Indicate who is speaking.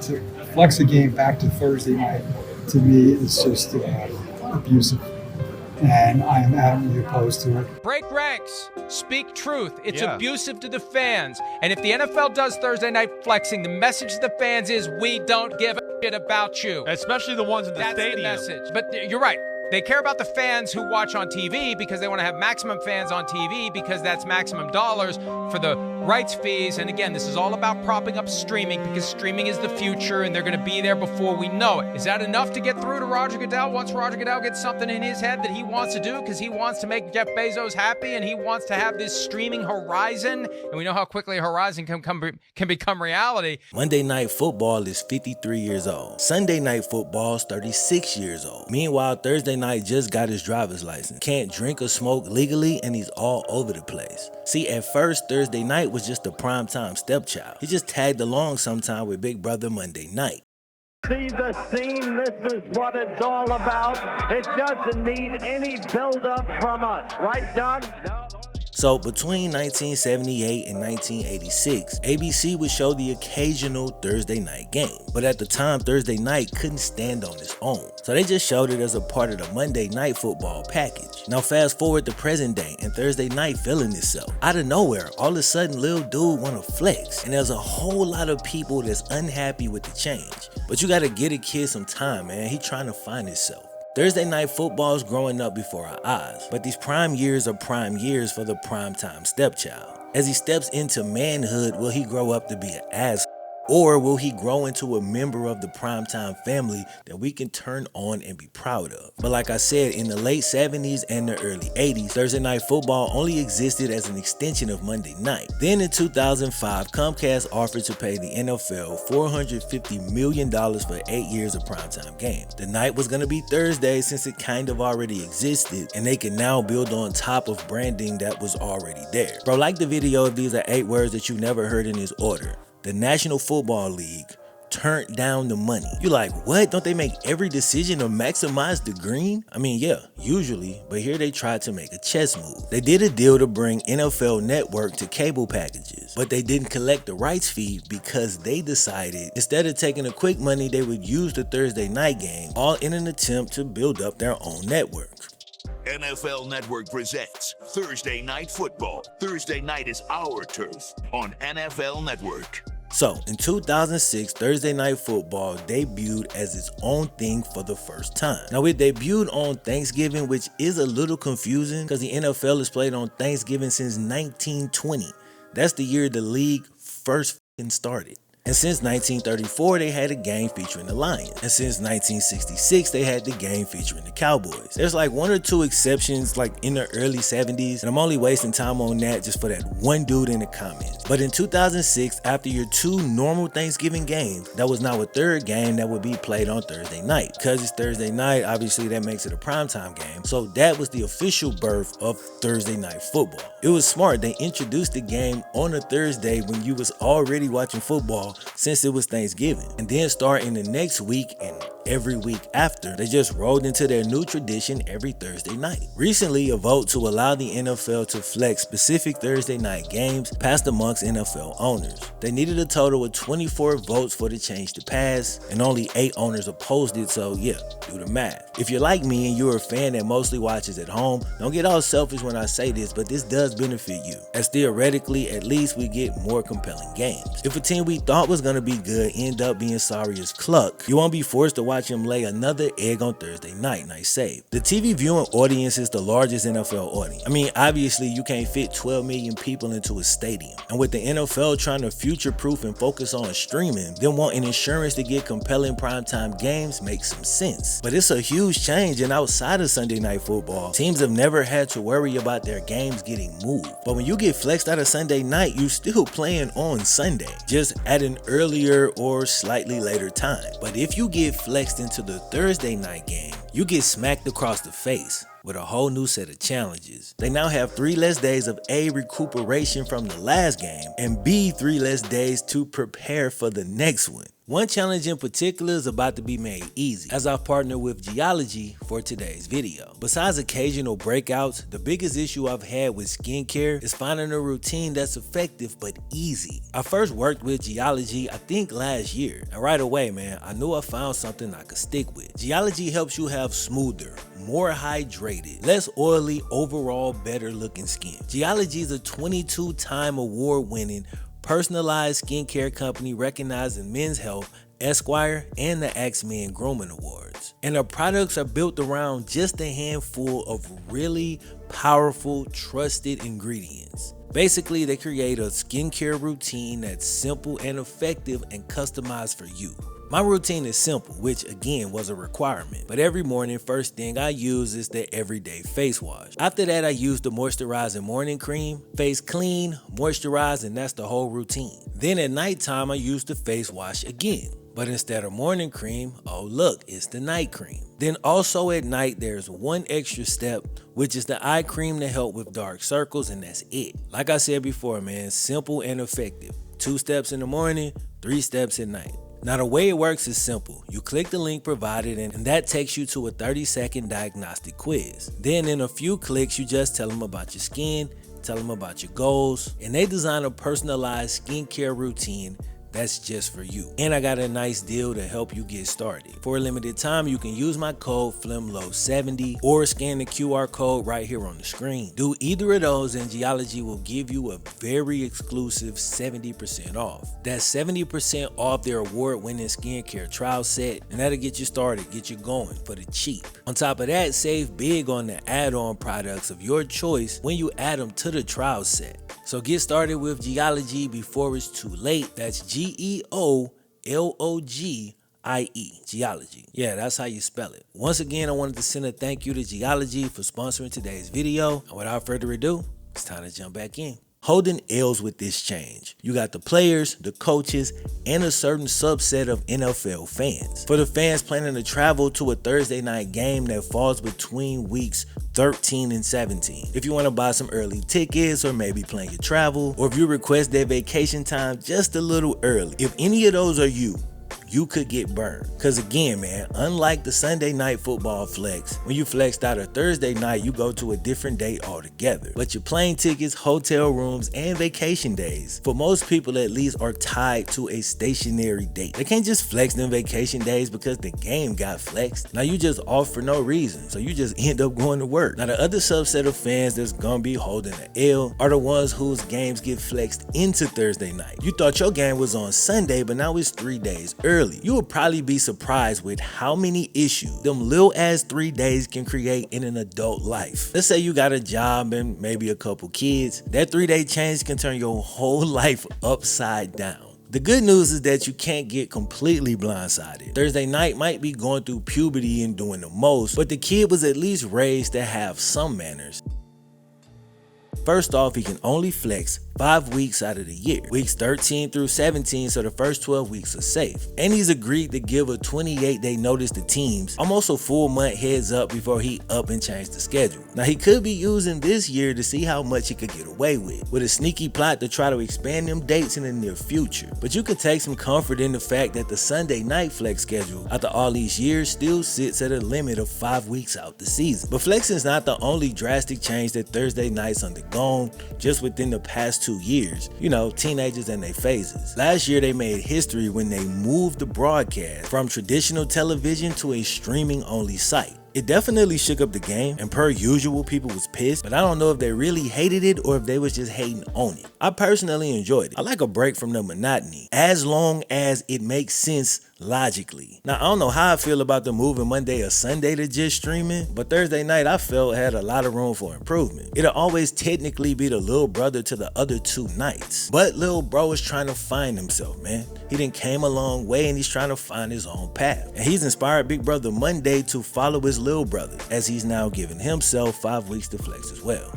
Speaker 1: to flex a game back to Thursday night, to me, is just abusive. And I am adamantly opposed to it.
Speaker 2: Break ranks. Speak truth. It's abusive to the fans. And if the NFL does Thursday night flexing, the message to the fans is we don't give a shit about you.
Speaker 3: Especially the ones in the stadium.
Speaker 2: That's the message. But you're right. They care about the fans who watch on TV because they want to have maximum fans on TV because that's maximum dollars for the rights fees. And again, this is all about propping up streaming because streaming is the future and they're going to be there before we know it. Is that enough to get through to Roger Goodell once Roger Goodell gets something in his head that he wants to do because he wants to make Jeff Bezos happy and he wants to have this streaming horizon? And we know how quickly a horizon can become reality.
Speaker 4: Monday Night Football is 53 years old. Sunday Night Football is 36 years old. Meanwhile, Thursday Night just got his driver's license. Can't drink or smoke legally and he's all over the place. See, at first, Thursday Night was just a primetime stepchild. He just tagged along sometime with Big Brother Monday Night.
Speaker 5: See the scene, this is what it's all about. It doesn't need any build-up from us, right, Doug? No.
Speaker 4: So between 1978 and 1986, ABC would show the occasional Thursday night game. But at the time, Thursday night couldn't stand on its own. So they just showed it as a part of the Monday Night Football package. Now fast forward to present day and Thursday night feeling itself. Out of nowhere, all of a sudden, little dude wanna flex. And there's a whole lot of people that's unhappy with the change. But you gotta give a kid some time, man. He trying to find himself. Thursday Night Football is growing up before our eyes, but these prime years are prime years for the primetime stepchild. As he steps into manhood, will he grow up to be an ass? Or will he grow into a member of the primetime family that we can turn on and be proud of? But like I said, in the late 70s and the early 80s, Thursday Night Football only existed as an extension of Monday night. Then in 2005, Comcast offered to pay the NFL $450 million for 8 years of primetime games. The night was going to be Thursday since it kind of already existed, and they can now build on top of branding that was already there. Bro, like the video if these are 8 words that you never heard in this order. The National Football League turned down the money. You like, what? Don't they make every decision to maximize the green? I mean, yeah, usually, but here they tried to make a chess move. They did a deal to bring NFL Network to cable packages, but they didn't collect the rights fee because they decided instead of taking the quick money, they would use the Thursday night game, all in an attempt to build up their own network.
Speaker 6: NFL Network presents Thursday Night Football. Thursday night is our turf on NFL Network.
Speaker 4: So, in 2006, Thursday Night Football debuted as its own thing for the first time. Now, it debuted on Thanksgiving, which is a little confusing because the NFL has played on Thanksgiving since 1920. That's the year the league first started. And since 1934, they had a game featuring the Lions. And since 1966, they had the game featuring the Cowboys. There's like 1 or 2 exceptions like in the early 70s, and I'm only wasting time on that just for that one dude in the comments. But in 2006, after your 2 normal Thanksgiving games, that was now a 3rd game that would be played on Thursday night. Because it's Thursday night, obviously that makes it a primetime game. So that was the official birth of Thursday Night Football. It was smart. They introduced the game on a Thursday when you was already watching football since it was Thanksgiving. And then starting the next week and every week after, they just rolled into their new tradition every Thursday night. Recently, a vote to allow the NFL to flex specific Thursday night games passed amongst NFL owners. They needed a total of 24 votes for the change to pass, and only 8 owners opposed it, so yeah, do the math. If you're like me and you're a fan that mostly watches at home, don't get all selfish when I say this, but this does benefit you, as theoretically, at least we get more compelling games. If a team we thought was going to be good end up being sorry as cluck, you won't be forced to watch him lay another egg on Thursday night. Nice save. The TV viewing audience is the largest NFL audience. I mean, obviously you can't fit 12 million people into a stadium. And with the NFL trying to future-proof and focus on streaming, them wanting insurance to get compelling primetime games makes some sense. But it's a huge change, and outside of Sunday Night Football, teams have never had to worry about their games getting moved. But when you get flexed out of Sunday night, you still playing on Sunday, just at an earlier or slightly later time. But if you get flexed into the Thursday night game, you get smacked across the face. with a whole new set of challenges. They now have 3 less days of A, recuperation from the last game, and B, 3 less days to prepare for the next one. One challenge in particular is about to be made easy, as I've partnered with Geology for today's video. Besides occasional breakouts, the biggest issue I've had with skincare is finding a routine that's effective but easy. I first worked with Geology I think last year, and right away, man, I knew I found something I could stick with. Geology helps you have smoother, more hydrated, less oily, overall better looking skin. Geology is a 22-time award-winning personalized skincare company recognized in Men's Health, Esquire, and the Axe Men Grooming Awards. And their products are built around just a handful of really powerful, trusted ingredients. Basically, they create a skincare routine that's simple and effective and customized for you. My routine is simple, which again was a requirement, but every morning, first thing I use is the everyday face wash. After that, I use the moisturizing morning cream, face clean, moisturize, and that's the whole routine. Then at nighttime, I use the face wash again. But instead of morning cream, oh look, it's the night cream. Then also at night, there's one extra step, which is the eye cream to help with dark circles, and that's it. Like I said before, man, simple and effective. 2 steps in the morning, 3 steps at night. Now the way it works is simple. You click the link provided and that takes you to a 30-second diagnostic quiz. Then in a few clicks, you just tell them about your skin, tell them about your goals, and they design a personalized skincare routine that's just for you. And I got a nice deal to help you get started. For a limited time, you can use my code FlemLo70 or scan the QR code right here on the screen. Do either of those and Geology will give you a very exclusive 70% off. That's 70% off their award-winning skincare trial set, and that'll get you started, get you going for the cheap. On top of that, save big on the add-on products of your choice when you add them to the trial set. So get started with Geology before it's too late. That's Geologie, Geology. Yeah, that's how you spell it. Once again, I wanted to send a thank you to Geology for sponsoring today's video. And without further ado, it's time to jump back in. Holding L's with this change. You got the players, the coaches, and a certain subset of NFL fans. For the fans planning to travel to a Thursday night game that falls between weeks 13 and 17. If you want to buy some early tickets or maybe plan your travel, or if you request their vacation time just a little early, if any of those are you could get burned. Cause again, man, unlike the Sunday night football flex, when you flexed out a Thursday night, you go to a different date altogether. But your plane tickets, hotel rooms, and vacation days, for most people at least, are tied to a stationary date. They can't just flex them vacation days because the game got flexed. Now you just off for no reason, so you just end up going to work. Now the other subset of fans that's gonna be holding an L are the ones whose games get flexed into Thursday night. You thought your game was on Sunday, but now it's 3 days early. You will probably be surprised with how many issues them little ass 3 days can create in an adult life. Let's say you got a job and maybe a couple kids. That 3-day change can turn your whole life upside down. The good news is that you can't get completely blindsided. Thursday night might be going through puberty and doing the most, but the kid was at least raised to have some manners. First off, he can only flex 5 weeks out of the year, weeks 13 through 17, so the first 12 weeks are safe. And he's agreed to give a 28-day notice to teams, almost a full month heads up before he up and change the schedule. Now he could be using this year to see how much he could get away with a sneaky plot to try to expand them dates in the near future. But you can take some comfort in the fact that the Sunday night flex schedule, after all these years, still sits at a limit of 5 weeks out the season. But flexing is not the only drastic change that Thursday nights undergone just within the past 2 years. You know, teenagers and their phases. Last year they made history when they moved the broadcast from traditional television to a streaming only site. It definitely shook up the game, and per usual, people was pissed, but I don't know if they really hated it or if they was just hating on it. I personally enjoyed it. I like a break from the monotony, as long as it makes sense logically. Now, I don't know how I feel about the moving Monday or Sunday to just streaming, but Thursday night I felt had a lot of room for improvement. It'll always technically be the little brother to the other 2 nights, but little bro is trying to find himself, man. He done came a long way and he's trying to find his own path. And he's inspired Big Brother Monday to follow his little brother, as he's now giving himself 5 weeks to flex as well.